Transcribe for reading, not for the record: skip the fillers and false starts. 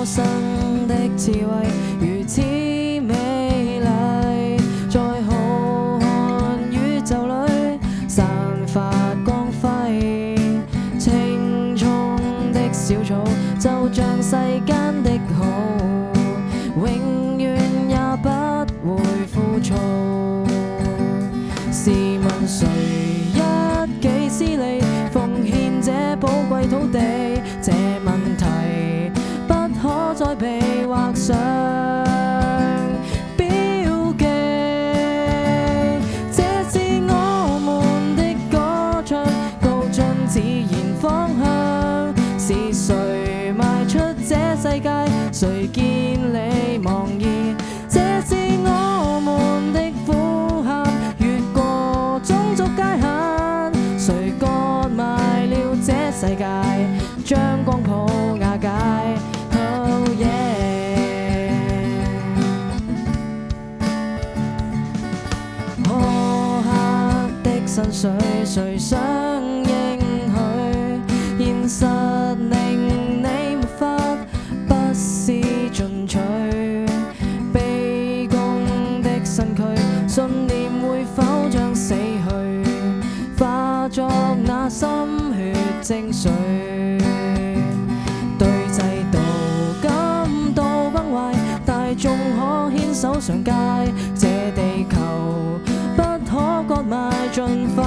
生的智慧如此美麗，在浩瀚宇宙裏散發光輝。青蔥的小草就像世間的好，永遠也不會枯燥。試問誰一己私利奉獻這寶貴土地？這問題不可再被畫上標記。這是我們的歌唱，高進自然方向。是誰邁出這世界？誰見你忘意？這是我們的呼喊，越過種族界限。誰割賣了這世界，將光譜瓦解？Oh yeah！ 苛刻的薪水，誰想應許？現實令你沒法不思進取。卑躬的身軀，信念會否將死去化作那心血精髓？對制度感到崩壞，大眾可牽手上街。這地球不可割賣，盡快